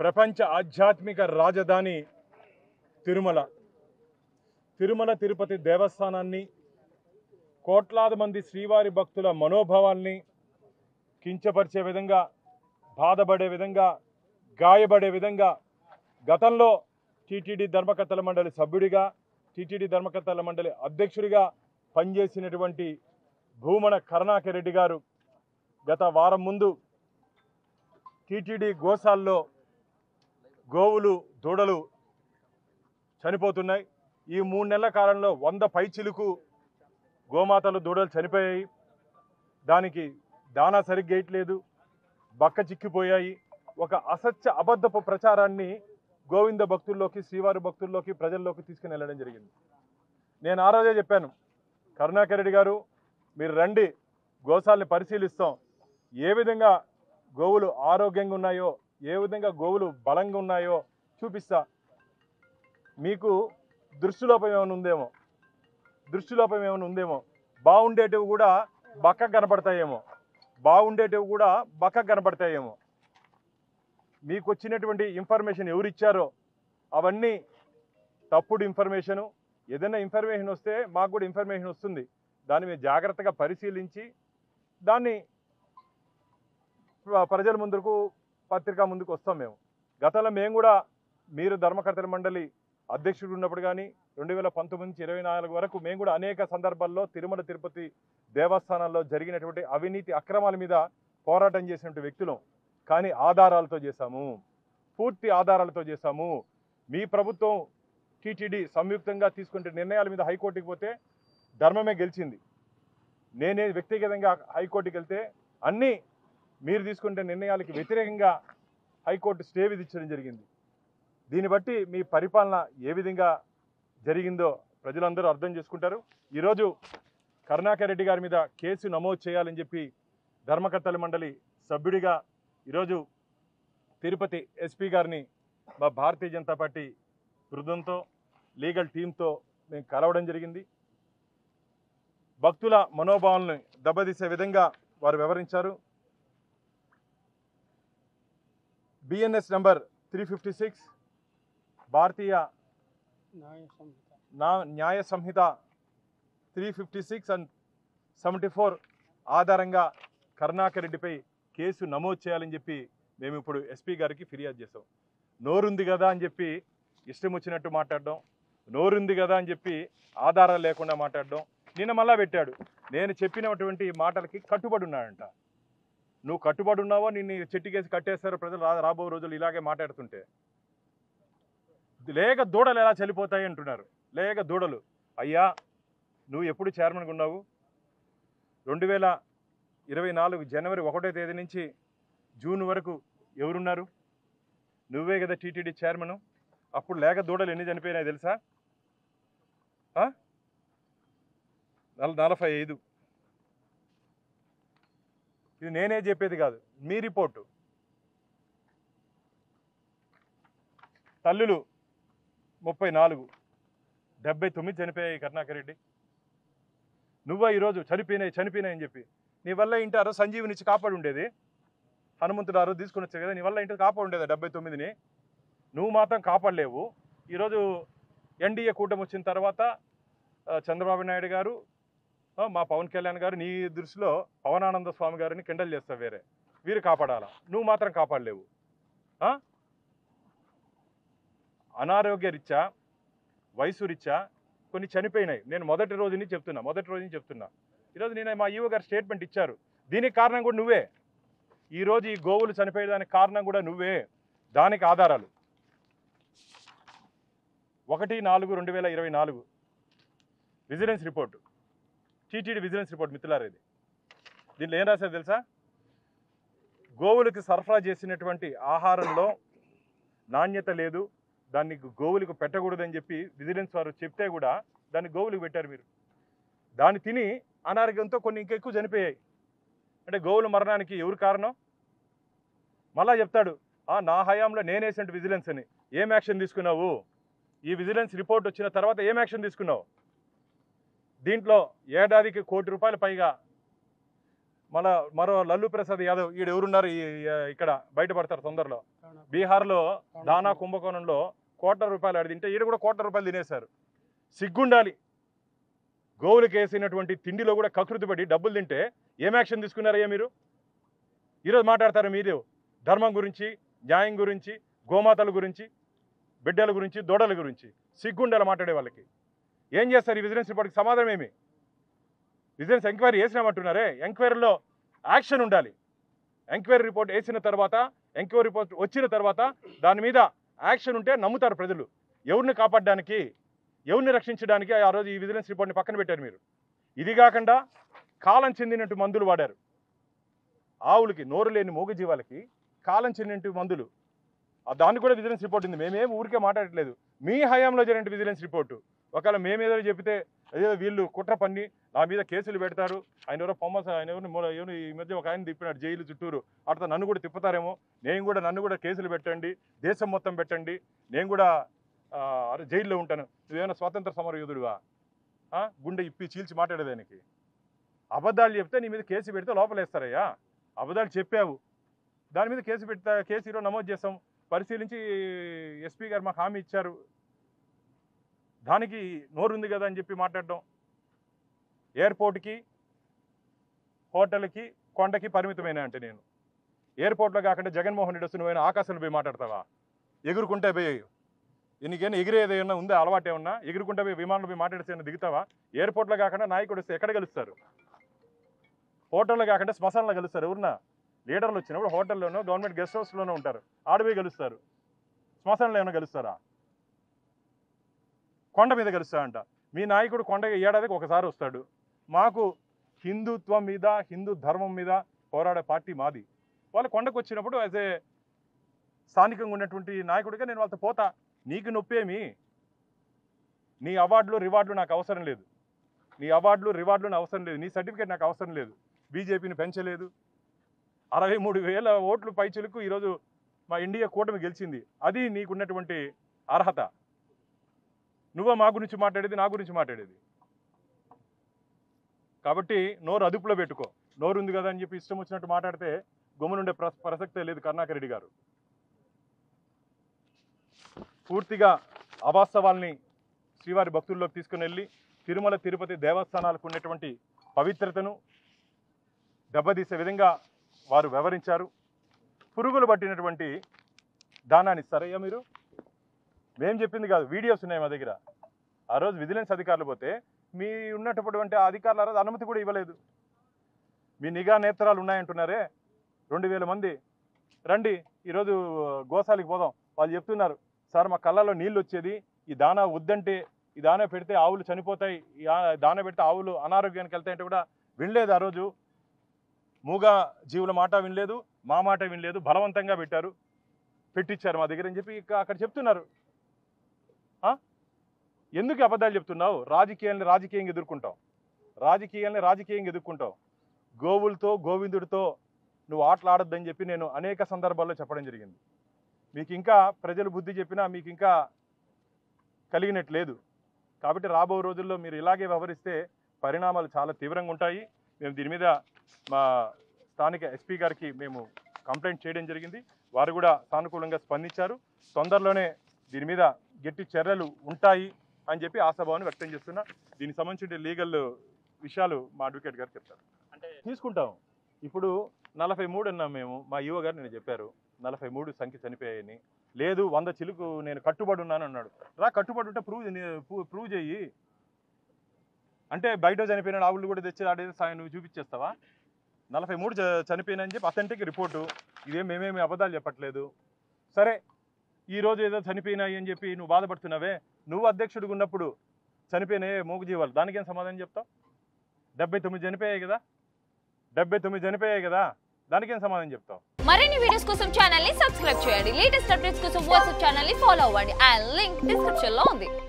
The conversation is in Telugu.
ప్రపంచ ఆధ్యాత్మిక రాజధాని తిరుమల తిరుపతి దేవస్థానాన్ని కోట్లాది మంది శ్రీవారి భక్తుల మనోభావాల్ని కించపరిచే విధంగా, బాధపడే విధంగా, గాయపడే విధంగా గతంలో టీటీడీ ధర్మకర్తల మండలి సభ్యుడిగా, టీటీడీ ధర్మకర్తల మండలి అధ్యక్షుడిగా పనిచేసినటువంటి భూమన కరుణాకర్ రెడ్డి గారు గత వారం ముందు టీటీడీ గోశాల్లో గోవులు దూడలు చనిపోతున్నాయి. ఈ 3 నెలల కాలంలో 100 పైచిలుకు గోమాతలు దూడలు చనిపోయాయి. దానికి దానా సరిగ్గా వేయట్లేదు, బక్క చిక్కిపోయాయి. ఒక అసత్య అబద్ధపు ప్రచారాన్ని గోవింద భక్తుల్లోకి, శ్రీవారి భక్తుల్లోకి, ప్రజల్లోకి తీసుకుని వెళ్ళడం జరిగింది. నేను ఆ రోజే చెప్పాను, కరుణాకర్ రెడ్డి గారు మీరు రండి, గోశాలని పరిశీలిస్తాం, ఏ విధంగా గోవులు ఆరోగ్యంగా ఉన్నాయో, ఏ విధంగా గోవులు బలంగా ఉన్నాయో చూపిస్తా. మీకు దృష్టిలోపం ఏమైనా ఉందేమో, బాగుండేటివి కూడా బక్క కనపడతాయేమో, మీకు వచ్చినటువంటి ఇన్ఫర్మేషన్ ఎవరిచ్చారో అవన్నీ తప్పుడు ఇన్ఫర్మేషను. ఏదైనా ఇన్ఫర్మేషన్ వస్తే మాకు కూడా ఇన్ఫర్మేషన్ వస్తుంది, దాన్ని మేము జాగ్రత్తగా పరిశీలించి దాన్ని ప్రజల ముందుకు, పత్రికా ముందుకు వస్తాం. గతంలో మేము కూడా మీరు ధర్మకర్తల మండలి అధ్యక్షుడు ఉన్నప్పుడు కానీ 2019 నుంచి 24 వరకు మేము కూడా అనేక సందర్భాల్లో తిరుపతి దేవస్థానాల్లో జరిగినటువంటి అవినీతి అక్రమాల మీద పోరాటం చేసినటువంటి వ్యక్తులం. కానీ ఆధారాలతో చేశాము, పూర్తి ఆధారాలతో చేశాము. మీ ప్రభుత్వం టీటీడీ సంయుక్తంగా తీసుకునే నిర్ణయాల మీద హైకోర్టుకి పోతే ధర్మమే గెలిచింది. నేనే వ్యక్తిగతంగా హైకోర్టుకి వెళ్తే అన్నీ మీరు తీసుకునే నిర్ణయాలకి వ్యతిరేకంగా హైకోర్టు స్టే విధించడం జరిగింది. దీన్ని బట్టి మీ పరిపాలన ఏ విధంగా జరిగిందో ప్రజలందరూ అర్థం చేసుకుంటారు. ఈరోజు కరుణాకర్ రెడ్డి గారి మీద కేసు నమోదు చేయాలని చెప్పి ధర్మకర్తల మండలి సభ్యుడిగా ఈరోజు తిరుపతి ఎస్పీ గారిని మా భారతీయ జనతా పార్టీ బృందంతో, లీగల్ టీంతో మేము కలవడం జరిగింది. భక్తుల మనోభావాలను దెబ్బతీసే విధంగా వారు వివరించారు. బిఎన్ఎస్ నంబర్ 356 భారతీయ న్యాయ సంహిత 356 and 74 ఆధారంగా కరుణాకర్ రెడ్డిపై కేసు నమోదు చేయాలని చెప్పి మేము ఇప్పుడు ఎస్పీ గారికి ఫిర్యాదు చేసాం. నోరుంది కదా అని చెప్పి ఇష్టం వచ్చినట్టు మాట్లాడడం, నోరుంది కదా అని చెప్పి ఆధారాలు లేకుండా మాట్లాడడం. నిన్న మళ్ళా పెట్టాడు, నేను చెప్పినటువంటి మాటలకి కట్టుబడి ఉన్నాడంట. నువ్వు కట్టుబడి ఉన్నావో నిన్ను చెట్టుకేసి కట్టేస్తారు ప్రజలు రాబో రోజులు ఇలాగే మాట్లాడుతుంటే. లేక దూడలు ఎలా చనిపోతాయి అంటున్నారు. లేక దూడలు. అయ్యా, నువ్వు ఎప్పుడు చైర్మన్గా ఉన్నావు? 2024 జనవరి 1వ తేదీ నుంచి జూన్ వరకు ఎవరున్నారు? నువ్వే కదా టీటీడీ చైర్మన్. అప్పుడు లేక దూడలు ఎన్ని చనిపోయినాయి తెలుసా? 45. ఇది నేనే చెప్పేది కాదు, మీ రిపోర్టు. తల్లులు 34, 79 చనిపోయాయి కరుణాకర్ రెడ్డి. నువ్వా ఈరోజు చనిపోయినాయని చెప్పి నీ వల్ల ఇంటారో సంజీవి నుంచి కాపాడు ఉండేది. హనుమంతుడు ఆరో తీసుకుని వచ్చారు కదా, నీ వల్ల ఇంటి కాపాడు ఉండేది 79ని. నువ్వు మాత్రం కాపాడలేవు. ఈరోజు ఎన్డీఏ కూటమి వచ్చిన తర్వాత చంద్రబాబు నాయుడు గారు, మా పవన్ కళ్యాణ్ గారు నీ దృష్టిలో పవనానంద స్వామి గారిని కిండల్ చేస్తావు, వేరే వీరు కాపాడాలా, నువ్వు మాత్రం కాపాడలేవు. అనారోగ్య రీత్యా, వయసు రీత్యా కొన్ని చనిపోయినాయి. నేను మొదటి రోజు నుంచి చెప్తున్నా. ఈరోజు నేను మా ఈవో గారు స్టేట్మెంట్ ఇచ్చారు. దీనికి కారణం కూడా నువ్వే. ఈరోజు ఈ గోవులు చనిపోయేదానికి కారణం కూడా నువ్వే. దానికి ఆధారాలు 1/4/2024 vigilance report, TTD vigilance report మిత్రులారా. ఇది దీంట్లో ఏం రాశారు తెలుసా? గోవులకు సరఫరా చేసినటువంటి ఆహారంలో నాణ్యత లేదు, దాన్ని గోవులకు పెట్టకూడదని చెప్పి విజిలెన్స్ వారు చెప్తే కూడా దాన్ని గోవులకు పెట్టారు మీరు. దాన్ని తిని అనారోగ్యంతో కొన్ని ఇంకెక్కువ చనిపోయాయి. అంటే గోవుల మరణానికి ఎవరు కారణం? మళ్ళా చెప్తాడు, నా హయాంలో నేనేసేంటి విజిలెన్స్ అని. ఏం యాక్షన్ తీసుకున్నావు? ఈ విజిలెన్స్ రిపోర్ట్ వచ్చిన తర్వాత ఏం యాక్షన్ తీసుకున్నావు? దీంట్లో ఏడాదికి ₹1 కోటి పైగా మరో లల్లు ప్రసాద్ యాదవ్ ఈడు ఎవరున్నారు ఇక్కడ బయటపడతారు తొందరలో. బీహార్లో దానా కుంభకోణంలో ₹1,00,00,000 ఆడి తింటే ఈడ కూడా ₹1,00,00,000 తినేశారు. సిగ్గుండాలి. గోవులకు వేసినటువంటి తిండిలో కూడా కకృతి పడి డబ్బులు తింటే ఏం యాక్షన్ తీసుకున్నారయ్యా మీరు? ఈరోజు మాట్లాడతారు మీరు ధర్మం గురించి, న్యాయం గురించి, గోమాతల గురించి, బిడ్డల గురించి, దూడల గురించి. సిగ్గుండాలి మాట్లాడే వాళ్ళకి. ఏం చేస్తారు ఈ విజిలెన్స్ రిపోర్ట్కి? సమాధానం ఏమి? విజిలెన్స్ ఎంక్వైరీ వేసినామంటున్నారే, ఎంక్వైరీలో యాక్షన్ ఉండాలి. ఎంక్వైరీ రిపోర్ట్ వేసిన తర్వాత, ఎంక్వైరీ రిపోర్ట్ వచ్చిన తర్వాత దాని మీద యాక్షన్ ఉంటే నమ్ముతారు ప్రజలు. ఎవరిని కాపాడడానికి, ఎవరిని రక్షించడానికి ఆ రోజు ఈ విజిలెన్స్ రిపోర్ట్ని పక్కన పెట్టారు మీరు. ఇది కాకుండా కాలం చెందినట్టు మందులు వాడారు. ఆవులకి, నోరు లేని మూగజీవాలకి కాలం చెందినట్టు మందులు. దాన్ని కూడా విజిలెన్స్ రిపోర్ట్ ఉంది. మేమేం ఊరికే మాట్లాడట్లేదు. మీ హయాంలో జరిగిన విజిలెన్స్ రిపోర్టు. ఒకవేళ మేమేదో చెప్తే అదే వీళ్ళు కుట్ర పన్ని నా మీద కేసులు పెడతారు. ఆయన ఎవరో ఆయన ఎవరు ఈ మధ్య ఒక ఆయన తిప్పినాడు జైలు చుట్టూరు. అట్లా నన్ను కూడా తిప్పుతారేమో. నన్ను కూడా కేసులు పెట్టండి, దేశం మొత్తం పెట్టండి, నేను కూడా జైల్లో ఉంటాను. నువ్వేమైనా స్వాతంత్ర సమర యోధుడువా? గుండె ఇప్పి చీల్చి మాట్లాడేదానికి. అబద్ధాలు చెప్తే నీ మీద కేసు పెడితే లోపలేస్తారయ్యా. అబద్ధాలు చెప్పావు, దాని మీద కేసు ఈరోజు నమోదు చేస్తాం. పరిశీలించి ఎస్పీ గారు మాకు హామీ ఇచ్చారు. దానికి నోరుంది కదా అని చెప్పి మాట్లాడడం. ఎయిర్పోర్ట్కి, హోటల్కి, కొండకి పరిమితమైన అంటే నేను ఎయిర్పోర్ట్లో కాకుండా జగన్మోహన్ రెడ్డి వస్తే నువ్వైనా ఆకాశంలో పోయి మాట్లాడతావా? ఎగురుకుంటే పోయి నీకేమైనా ఎగిరేది ఏమన్నా ఉందా? అలవాటు ఏమన్నా? ఎగురుకుంటే పోయి విమానంలో పోయి మాట్లాడితే దిగుతావా? ఎయిర్పోర్ట్లో కాకుండా నాయకుడు వస్తే ఎక్కడ కలుస్తారు? హోటల్లో కాకుండా శ్మశానంలో కలుస్తారు. ఎవరన్నా లీడర్లు వచ్చినప్పుడు హోటల్లోనో గవర్నమెంట్ గెస్ట్ హౌస్లోనో ఉంటారు, ఆడపోయి కలుస్తారు. శ్మశానంలో ఏమైనా కలుస్తారా? కొండ మీద కలుస్తారంట. మీ నాయకుడు కొండ ఏడాదికి ఒకసారి వస్తాడు. మాకు హిందుత్వం మీద, హిందూ ధర్మం మీద పోరాడే పార్టీ మాది. వాళ్ళు కొండకు వచ్చినప్పుడు యాజ్ ఏ స్థానికంగా ఉన్నటువంటి నాయకుడిగా నేను వాళ్ళతో పోతా. నీకు నొప్పేమి? నీ అవార్డులు రివార్డులు నాకు అవసరం లేదు. నీ అవార్డులు రివార్డులు నాకు అవసరం లేదు. నీ సర్టిఫికేట్ నాకు అవసరం లేదు. బీజేపీని పెంచలేదు. 63,000 ఓట్లు పైచులకు ఈరోజు మా ఇండియా కూటమి గెలిచింది. అది నీకున్నటువంటి అర్హత. నువ్వే మా గురించి మాట్లాడేది, నా గురించి మాట్లాడేది. కాబట్టి నోరు అదుపులో పెట్టుకో. నోరు ఉంది కదా అని చెప్పి ఇష్టం వచ్చినట్టు మాట్లాడితే గమ్మునుండే ప్రసక్తే లేదు. కరుణాకర్ రెడ్డి గారు పూర్తిగా అవాస్తవాల్ని శ్రీవారి భక్తుల్లోకి తీసుకుని వెళ్ళి తిరుమల తిరుపతి దేవస్థానాలకు ఉన్నటువంటి పవిత్రతను దెబ్బతీసే విధంగా వారు వ్యవహరించారు. పురుగులు పట్టినటువంటి దానాన్ని ఇస్తారయ్యా మీరు? మేము చెప్పింది కాదు, వీడియోస్ ఉన్నాయి మా దగ్గర. ఆ రోజు విజిలెన్స్ అధికారులు పోతే మీ ఉన్నటువంటి అధికారులు ఆ రోజు అనుమతి కూడా ఇవ్వలేదు. మీ నిఘా నేత్రాలు ఉన్నాయంటున్నారే, 2,000 మంది రండి ఈరోజు గోశాలకు పోదాం. వాళ్ళు చెప్తున్నారు, సార్ మా కళ్ళలో నీళ్ళు వచ్చేది, ఈ దానా వద్దంటే, ఈ దానా పెడితే ఆవులు చనిపోతాయి, ఈ దానా పెడితే ఆవులు అనారోగ్యానికి వెళ్తాయంటే కూడా వినలేదు. ఆ రోజు మూగా జీవుల మాట వినలేదు, మా మాట వినలేదు, బలవంతంగా పెట్టించారు మా దగ్గర అని చెప్పి అక్కడ చెప్తున్నారు. ఎందుకు అబద్ధాలు చెప్తున్నావు? రాజకీయంగా ఎదుర్కొంటావు. రాజకీయంగా ఎదుర్కొంటావు. గోవులతో, గోవిందుడితో నువ్వు ఆటలాడొద్దని చెప్పి నేను అనేక సందర్భాల్లో చెప్పడం జరిగింది. మీకు ఇంకా ప్రజలు బుద్ధి చెప్పినా మీకు ఇంకా కలిగినట్లేదు. కాబట్టి రాబో రోజుల్లో మీరు ఇలాగే వ్యవహరిస్తే పరిణామాలు చాలా తీవ్రంగా ఉంటాయి. మేము దీని మీద మా స్థానిక ఎస్పీ గారికి మేము కంప్లైంట్ చేయడం జరిగింది. వారు కూడా సానుకూలంగా స్పందించారు. తొందరలోనే దీని మీద గట్టి చర్యలు ఉంటాయి అని చెప్పి ఆశాభావాన్ని వ్యక్తం చేస్తున్నా. దీనికి సంబంధించిన లీగల్ విషయాలు మా అడ్వకేట్ గారు చెప్తారు. అంటే తీసుకుంటాం. ఇప్పుడు 43 అన్నాం మేము. మా ఈవో గారు నేను చెప్పారు 43 సంఖ్య చనిపోయాయని. లేదు 100 చిలుకు నేను కట్టుబడి ఉన్నాను అన్నాడు. కట్టుబడి ఉంటే ప్రూవ్ చెయ్యి. అంటే బయట చనిపోయిన ఆవులు కూడా తెచ్చి ఆడేది నువ్వు చూపించేస్తావా? 43 చనిపోయినని చెప్పి అథెంటిక్ రిపోర్టు. ఇదేం మేమేమి అబద్ధాలు చెప్పట్లేదు. సరే, ఈరోజు ఏదో చనిపోయినాయి అని చెప్పి నువ్వు బాధపడుతున్నావే, నువ్వు అధ్యక్షుడిగా ఉన్నప్పుడు చనిపోయినాయే మూగజీవాలు, దానికేం సమాధానం చెప్తావు? 79 చనిపోయాయి కదా, దానికేం సమాధానం చెప్తావు? మరిన్ని వీడియోస్ కోసం ఛానల్ ని సబ్స్క్రైబ్ చేయండి. లేటెస్ట్ అప్డేట్స్ కోసం వాట్సాప్ ఛానల్ ని ఫాలో అవ్వండి. ఆ లింక్ డిస్క్రిప్షన్ లో ఉంది.